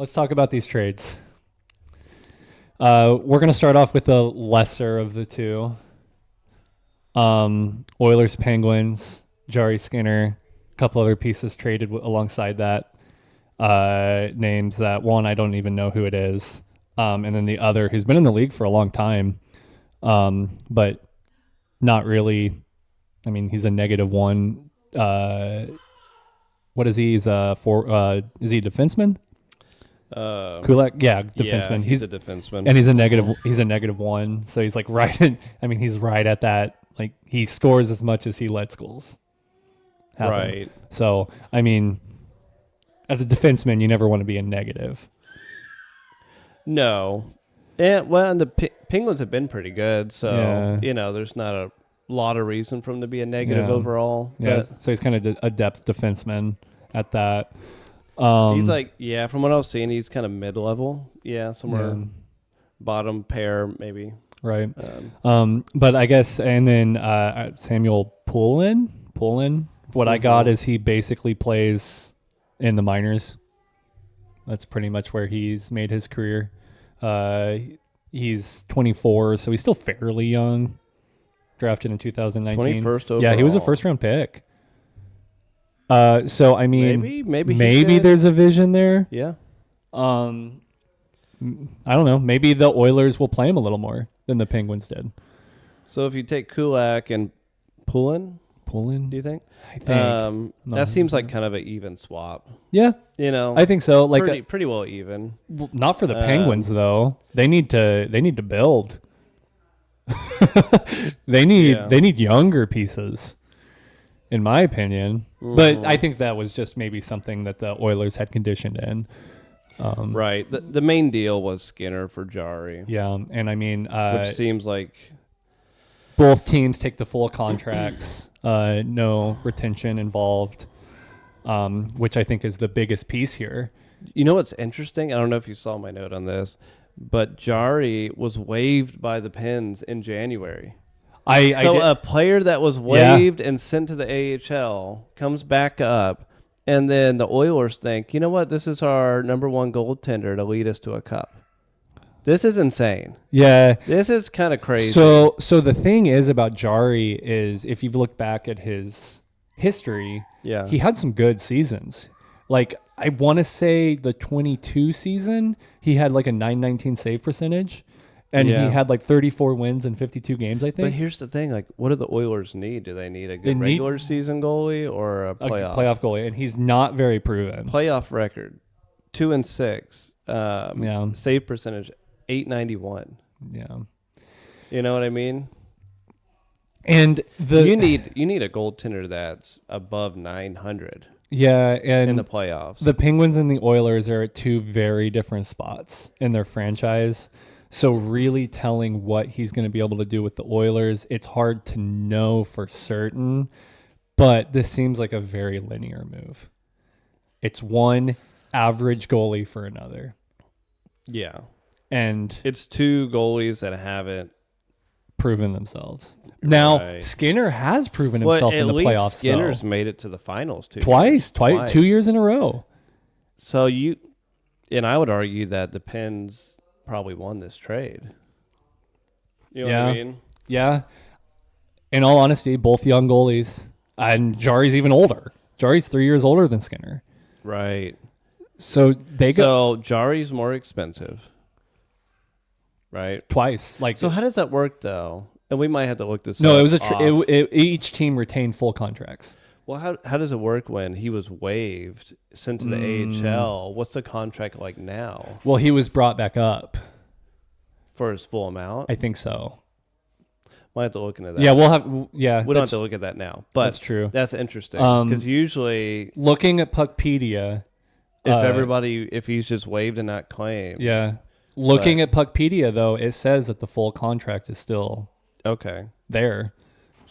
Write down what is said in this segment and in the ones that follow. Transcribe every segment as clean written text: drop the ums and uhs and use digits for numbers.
let's talk about these trades. We're going to start off with the lesser of the two. Oilers, Penguins, Jarry, Skinner, a couple other pieces traded alongside that. Names that one, I don't even know who it is. And then the other, who's been in the league for a long time, but not really. I mean, he's a -1. What is he? He's is he a defenseman? Kulak, yeah, defenseman. Yeah, he's a defenseman, and he's a -1. So he's like right in. I mean, he's right at that. Like he scores as much as he lets goals happen. Right. So I mean, as a defenseman, you never want to be a negative. No, and the Penguins have been pretty good, so there's not a lot of reason for him to be a negative overall. Yeah, but so he's kind of a depth defenseman at that. He's like, from what I was seeing, he's kind of mid-level. Yeah, somewhere bottom pair maybe. Right. But I guess, and then Samuel Poulin. What I got is he basically plays in the minors. That's pretty much where he's made his career. He's 24, so he's still fairly young. Drafted in 2019. 21st overall. Yeah, he was a first-round pick. So I mean, maybe there's a vision there. Yeah. I don't know. Maybe the Oilers will play him a little more than the Penguins did. So if you take Kulak and Poulin, do you think? I think that seems like kind of an even swap. Yeah, I think so. Like pretty well even. Not for the Penguins though. They need to build. they need younger pieces, in my opinion. But I think that was just maybe something that the Oilers had conditioned in. Right. The main deal was Skinner for Jarry. Yeah, and I mean, which seems like both teams take the full contracts, no retention involved, which I think is the biggest piece here. You know what's interesting? I don't know if you saw my note on this, but Jarry was waived by the Pens in January. A player that was waived and sent to the AHL comes back up, and then the Oilers think, you know what, this is our number one goaltender to lead us to a cup. This is insane. Yeah. This is kind of crazy. So the thing is about Jarry is if you've looked back at his history, he had some good seasons. Like I want to say the 22 season, he had like a .919 save percentage. And he had like 34 wins in 52 games, I think. But here's the thing, like, what do the Oilers need? Do they need a good regular season goalie or a playoff goalie? And he's not very proven. Playoff record, 2-6. Save percentage, .891. Yeah. You know what I mean? And you need a goaltender that's above 900. Yeah, and in the playoffs. The Penguins and the Oilers are at two very different spots in their franchise. So really telling what he's going to be able to do with the Oilers, it's hard to know for certain, but this seems like a very linear move. It's one average goalie for another. Yeah. And it's two goalies that haven't proven themselves. Now, Skinner has proven himself in the playoffs. Skinner's made it to the finals twice, 2 years in a row. So I would argue that the Pens probably won this trade. You know what I mean? Yeah. In all honesty, both young goalies. And Jarry's even older. Jarry's 3 years older than Skinner. Right. So Jarry's more expensive. Right? Twice. So how does that work though? And we might have to look this up. No, each team retained full contracts. Well, how does it work when he was waived, sent to the AHL? What's the contract like now? Well, he was brought back up. For his full amount? I think so. We'll have to look into that. Yeah, we don't have to look at that now. But that's true. That's interesting. Because usually... Looking at Puckpedia... If he's just waived and not claimed... Yeah. Looking at Puckpedia, though, it says that the full contract is still... Okay. There.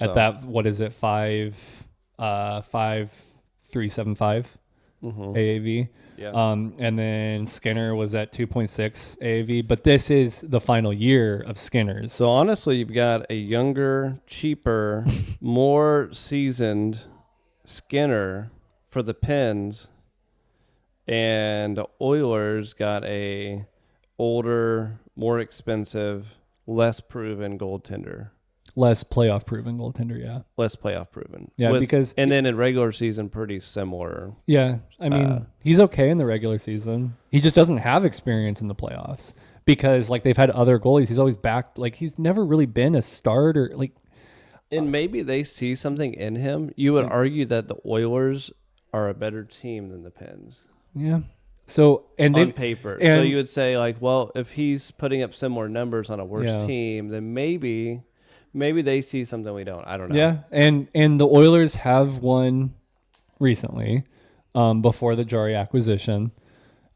At that, what is it, 5,375 AAV. Yeah. And then Skinner was at 2.6 AAV, but this is the final year of Skinner's. So honestly, you've got a younger, cheaper, more seasoned Skinner for the Pens, And the Oilers got a older, more expensive, less proven goaltender. Less playoff proven goaltender, yeah. Less playoff proven. Yeah, because... And then in regular season, pretty similar. Yeah, I mean, he's okay in the regular season. He just doesn't have experience in the playoffs because, like, they've had other goalies. He's always backed. Like, he's never really been a starter. Like, and maybe they see something in him. You would argue that the Oilers are a better team than the Pens. Yeah. So, and on paper. So you would say, like, well, if he's putting up similar numbers on a worse team, then maybe they see something we don't. I don't know. Yeah, and the Oilers have won recently before the Jarry acquisition.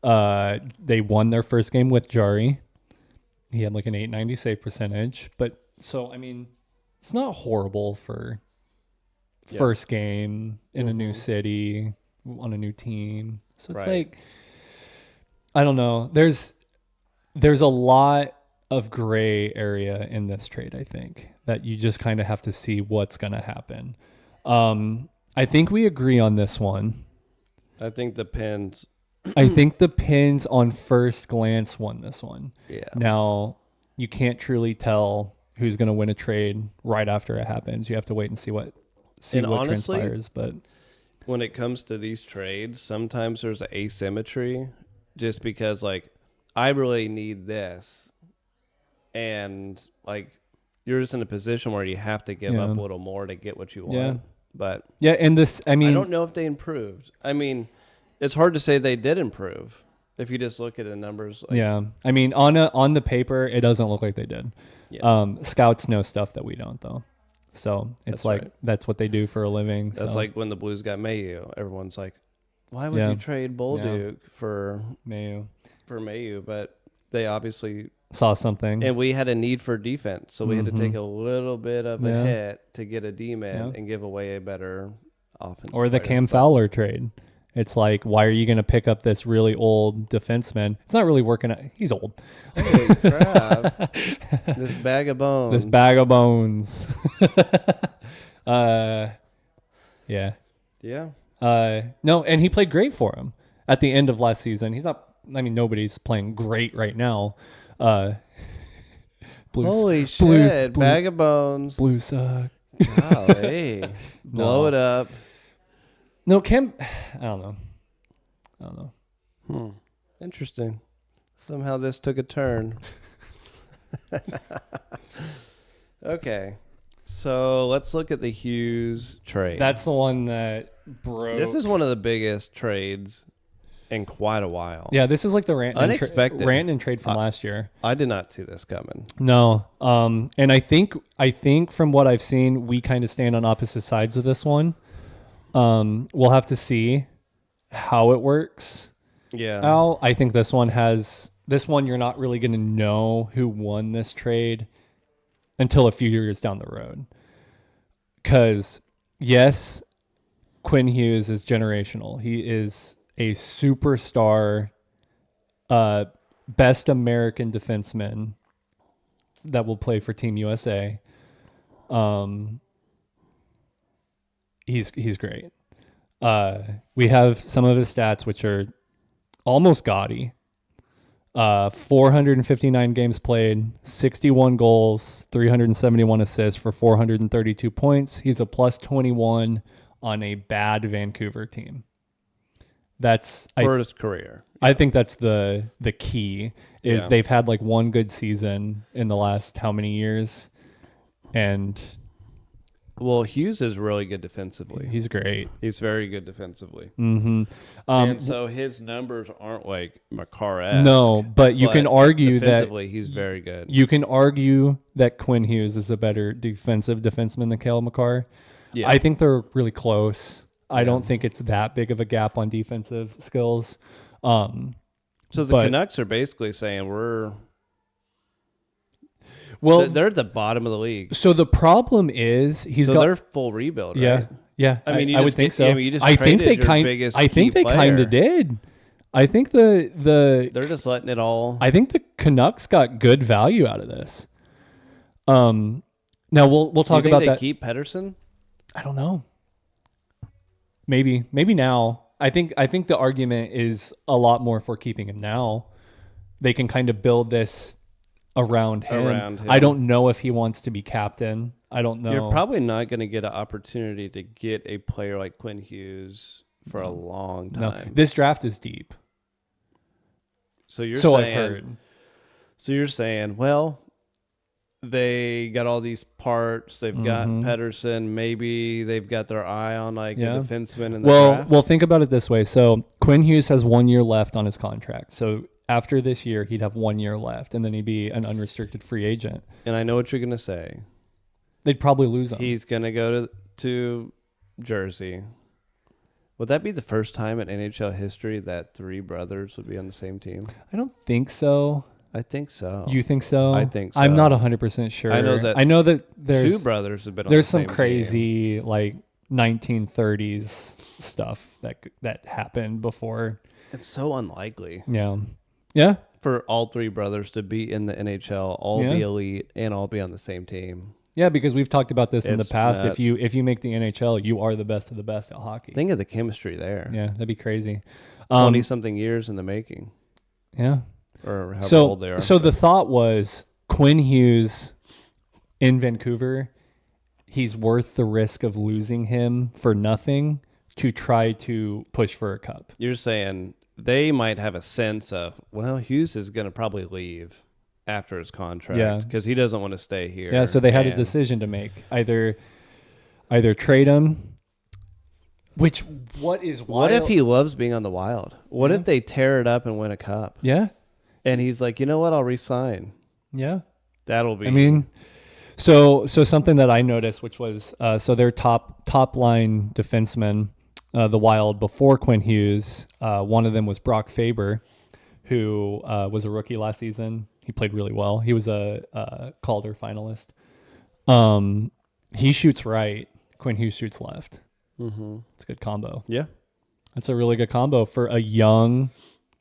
They won their first game with Jarry. He had like an .890 save percentage. But so, I mean, it's not horrible for first game in a new city on a new team. So it's like, I don't know. There's a lot of gray area in this trade, I think, that you just kind of have to see what's going to happen. I think we agree on this one. I think the Pens on first glance won this one. Yeah. Now, you can't truly tell who's going to win a trade right after it happens. You have to wait and see what honestly, transpires. But when it comes to these trades, sometimes there's an asymmetry just because, like, I really need this. And, like, you're just in a position where you have to give up a little more to get what you want. Yeah. But and this, I mean, I don't know if they improved. I mean, it's hard to say they did improve if you just look at the numbers. Like, I mean, on the paper, it doesn't look like they did. Yeah. Scouts know stuff that we don't, though. So it's that's what they do for a living. That's like when the Blues got Mayu. Everyone's like, why would you trade Bolduc for Mayu? But they obviously saw something. And we had a need for defense, so we had to take a little bit of a hit to get a D-man and give away a better offense. Or the Cam Fowler trade. It's like, why are you going to pick up this really old defenseman? It's not really working out. He's old. Holy crap. This bag of bones. Yeah. Yeah. No, and he played great for him at the end of last season. He's not, I mean, nobody's playing great right now. Blues, holy shit. Bag of bones. Blues suck. Golly. Blow it up. No, Cam, I don't know. Interesting. Somehow this took a turn. Okay. So let's look at the Hughes trade. That's the one that broke. This is one of the biggest trades in quite a while. Yeah, this is like the unexpected rant and trade from last year. I did not see this coming. No. And I think from what I've seen, we kind of stand on opposite sides of this one. We'll have to see how it works. Yeah. Al, I think this one you're not really going to know who won this trade until a few years down the road. Because, yes, Quinn Hughes is generational. He is a superstar, best American defenseman that will play for Team USA. He's great. We have some of his stats, which are almost gaudy. 459 games played, 61 goals, 371 assists for 432 points. He's a plus 21 on a bad Vancouver team. That's for his career. I think that's the key is they've had like one good season in the last how many years, and well, Hughes is really good defensively. He's great. He's very good defensively. Mm-hmm. And so his numbers aren't like Makar-esque. No, but you can argue defensively, he's very good. You can argue that Quinn Hughes is a better defensive defenseman than Cale Makar. Yeah. I think they're really close. I don't think it's that big of a gap on defensive skills. So the Canucks are basically saying they're at the bottom of the league. So the problem is they're full rebuild, right? Yeah. I mean, I would think so. I think they kind of did. I think they're just letting it all. I think the Canucks got good value out of this. Now we'll talk about that. Keep Pettersson? I don't know. Maybe now. I think the argument is a lot more for keeping him now. They can kind of build this around him. I don't know if he wants to be captain. I don't know. You're probably not going to get an opportunity to get a player like Quinn Hughes for a long time. No. This draft is deep. So I've heard. So you're saying, well, they got all these parts. They've got Pedersen. Maybe they've got their eye on a defenseman in the draft. Well, think about it this way. So Quinn Hughes has 1 year left on his contract. So after this year, he'd have 1 year left, and then he'd be an unrestricted free agent. And I know what you're going to say. They'd probably lose him. He's going to go to Jersey. Would that be the first time in NHL history that 3 brothers would be on the same team? I don't think so. I think so. You think so? I think so. I'm not 100% sure. I know that there's 2 brothers have been on the same team. There's some crazy 1930s stuff that happened before. It's so unlikely. Yeah. Yeah. For all 3 brothers to be in the NHL, all be elite, and all be on the same team. Yeah, because we've talked about this in the past. Nuts. If you make the NHL, you are the best of the best at hockey. Think of the chemistry there. Yeah, that'd be crazy. 20-something years in the making. Yeah. Or however old they are. So the thought was Quinn Hughes in Vancouver, he's worth the risk of losing him for nothing to try to push for a cup. You're saying they might have a sense of, well, Hughes is going to probably leave after his contract because he doesn't want to stay here. Yeah, so they had a decision to make. Either trade him, what is wild. What if he loves being on the Wild? What if they tear it up and win a cup? Yeah. And he's like, you know what? I'll resign. Yeah. That'll be. I mean, so something that I noticed, which was their top line defensemen, the Wild before Quinn Hughes, one of them was Brock Faber, who was a rookie last season. He played really well. He was a Calder finalist. He shoots right. Quinn Hughes shoots left. Mm-hmm. It's a good combo. Yeah. That's a really good combo for a young,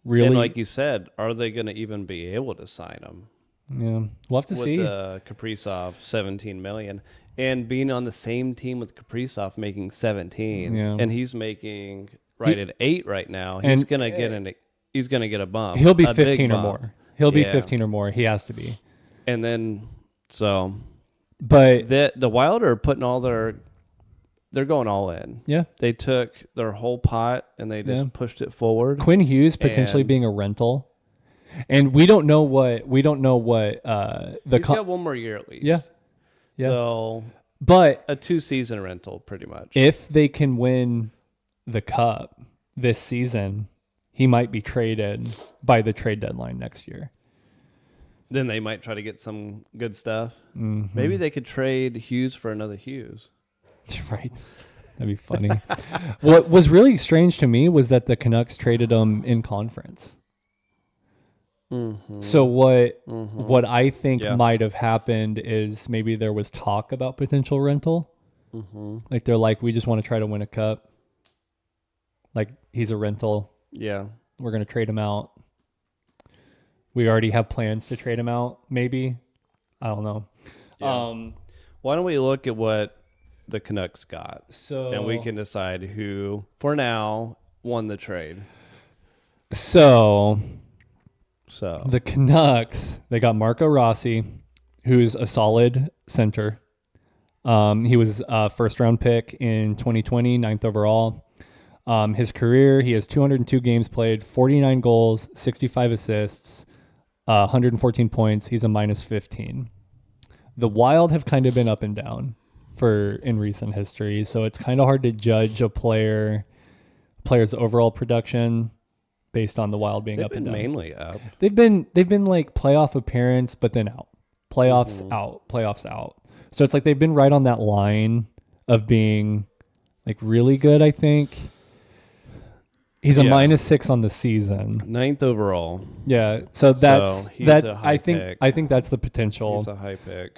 really. And like you said, are they going to even be able to sign him? Yeah. We'll have to see. With Kaprizov, $17 million. And being on the same team with Kaprizov making 17. Yeah. And he's making at 8 right now. He's going to get a bump. He'll be 15 or more. He'll be 15 or more. He has to be. And then, but the Wild are putting they're going all in. Yeah. They took their whole pot and they just pushed it forward. Quinn Hughes potentially being a rental. And we don't know what he's got 1 more year at least. Yeah. Yeah. So, but a 2-season rental pretty much. If they can win the cup this season, he might be traded by the trade deadline next year. Then they might try to get some good stuff. Mm-hmm. Maybe they could trade Hughes for another Hughes. Right. That'd be funny. What was really strange to me was that the Canucks traded him in conference. Mm-hmm. So what I think might have happened is maybe there was talk about potential rental. Mm-hmm. Like they're like, we just want to try to win a cup. Like he's a rental. Yeah. We're going to trade him out. We already have plans to trade him out, maybe. I don't know. Yeah. Why don't we look at what the Canucks got? And we can decide who, for now, won the trade. So the Canucks, they got Marco Rossi, who's a solid center. He was a first-round pick in 2020, 9th overall. His career, he has 202 games played, 49 goals, 65 assists, 114 points. He's a -15. The Wild have kind of been up and down in recent history, so it's kind of hard to judge a player's overall production based on the Wild being up and down. Mainly up. They've been like playoff appearance, but then out. Playoffs out, playoffs out. So it's like they've been right on that line of being like really good, I think. He's a -6 on the season. 9th overall. Yeah. So that's a high pick. I think that's the potential. He's a high pick.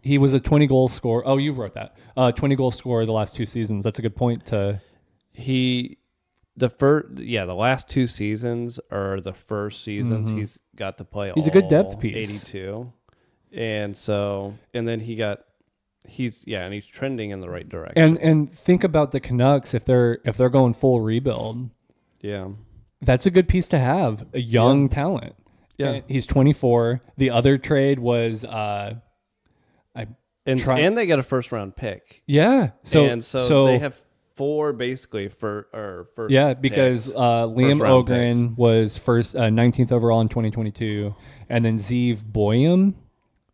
He was a 20-goal scorer. Oh, you wrote that. 20-goal scorer the last 2 seasons. That's a good point to. The last 2 seasons are the first seasons he's got to play. He's a good depth piece. 82, and then he got he's trending in the right direction. And think about the Canucks if they're going full rebuild. Yeah. That's a good piece to have, a young talent. Yeah. And he's 24. The other trade was and they got a first round pick. Yeah. So they have 4 basically for first. Yeah, because Liam Ogren picks. Was first 19th overall in 2022, and then Zeev Boyum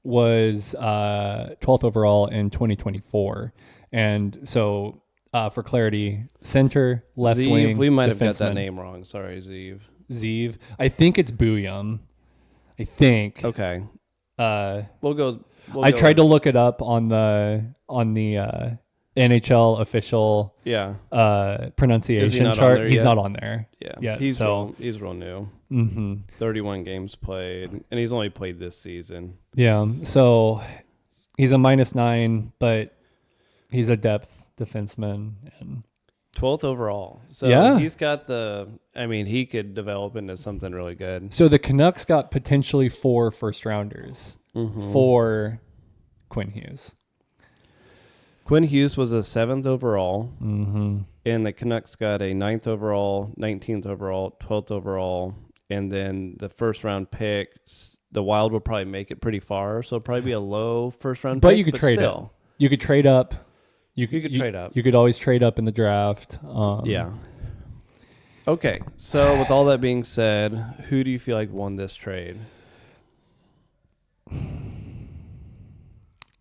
was 12th overall in 2024. And so for clarity, center, left Zeev, wing. We might have got that name wrong. Sorry, Zeev. Zeev. I think it's Boyum. I think. Okay. We'll go. I tried to look it up on the NHL official pronunciation chart. He's not on there. Yeah. He's real new. Mm-hmm. 31 games played, and he's only played this season. Yeah. So he's a -9, but he's a depth defenseman and 12th overall. So he's got he could develop into something really good. So the Canucks got potentially 4 first rounders for Quinn Hughes. Quinn Hughes was a 7th overall, and the Canucks got a 9th overall, 19th overall, 12th overall, and then the first round pick. The Wild will probably make it pretty far, so it'll probably be a low first round pick. But you could trade up. You could trade up. You could trade up. You could always trade up in the draft. Yeah. Okay, so with all that being said, who do you feel like won this trade?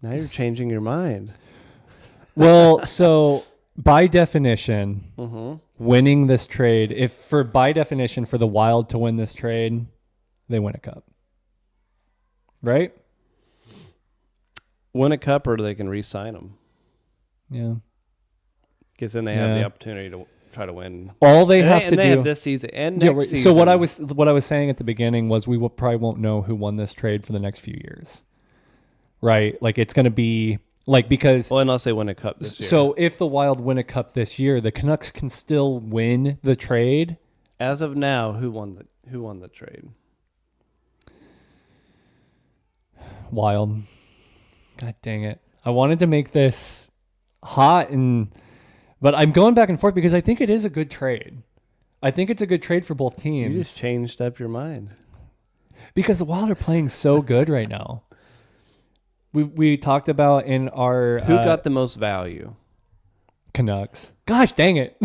Now you're changing your mind. Well, so by definition, winning this trade, by definition for the Wild to win this trade, they win a cup. Right? Win a cup, or they can re-sign them. Yeah. Because then they have the opportunity to try to win. All they have to do. They have this season and next season. So what I was saying at the beginning was we probably won't know who won this trade for the next few years. Right? Like it's going to be because. Well, unless they win a cup this year. So if the Wild win a cup this year, the Canucks can still win the trade. As of now, who won the trade? Wild. God dang it. I wanted to make this hot but I'm going back and forth because I think it is a good trade. I think it's a good trade for both teams. You just changed up your mind. Because the Wild are playing so good right now. We talked about in our... Who got the most value? Canucks. Gosh, dang it.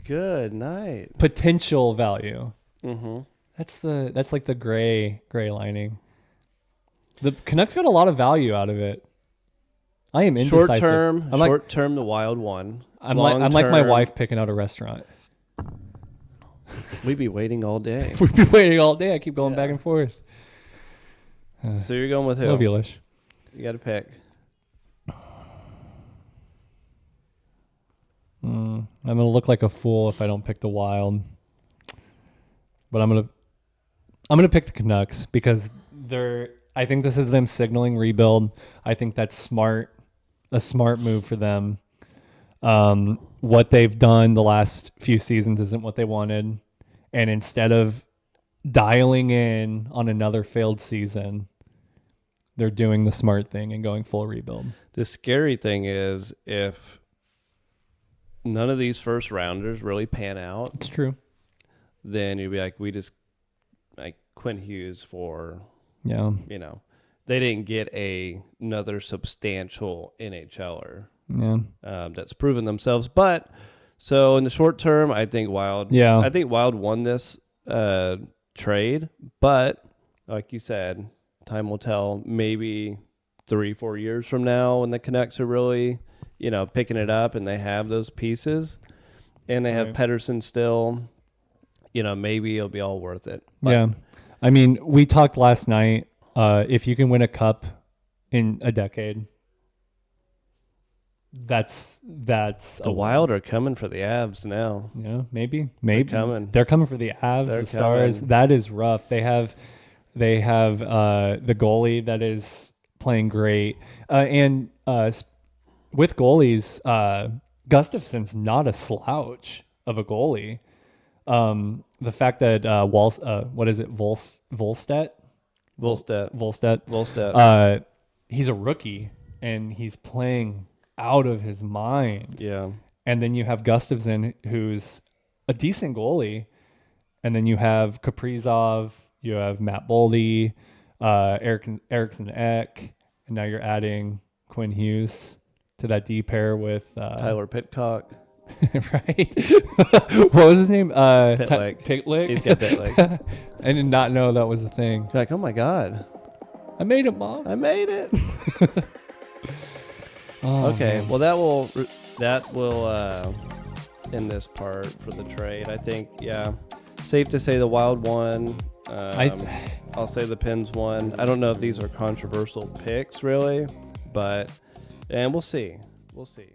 Good night. Potential value. Mm-hmm. That's like the gray lining. The Canucks got a lot of value out of it. I am indecisive. Short term, the Wild won. I'm like my wife picking out a restaurant. We'd be waiting all day. We'd be waiting all day. I keep going back and forth. So you're going with who? Love you, Lish. You got to pick. I'm gonna look like a fool if I don't pick the Wild, but I'm gonna pick the Canucks because I think this is them signaling rebuild. I think that's smart, a smart move for them. What they've done the last few seasons isn't what they wanted, and instead of dialing in on another failed season, they're doing the smart thing and going full rebuild. The scary thing is if none of these first rounders really pan out. It's true. Then you'd be like, we just like Quinn Hughes for, they didn't get another substantial NHLer. Yeah. That's proven themselves. But so in the short term, I think Wild won this trade, but like you said, time will tell. Maybe 3-4 years from now when the Canucks are really, picking it up and they have those pieces and they have Pettersson still, maybe it'll be all worth it. But, yeah. I mean, we talked last night, if you can win a cup in a decade, that's the Wild are coming for the Avs now. Yeah, maybe they're coming for the Avs, the Stars. That is rough. They have the goalie that is playing great, and with goalies, Gustafson's not a slouch of a goalie. The fact that Volstead, he's a rookie. and he's playing out of his mind. Yeah. And then you have Gustafsson, who's a decent goalie. And then you have Kaprizov, you have Matt Boldy, Eriksson Ek, and now you're adding Quinn Hughes to that D pair with Tyler Pitcock. Right? What was his name? Pitlick. Pitlick. He's got Pitlick. I did not know that was a thing. You're like, oh my God. I made it, Mom. I made it. Okay. Man. Well, that will end this part for the trade. I think, yeah. Safe to say the Wild won. I'll say the Pens won. I don't know if these are controversial picks, really, and we'll see. We'll see.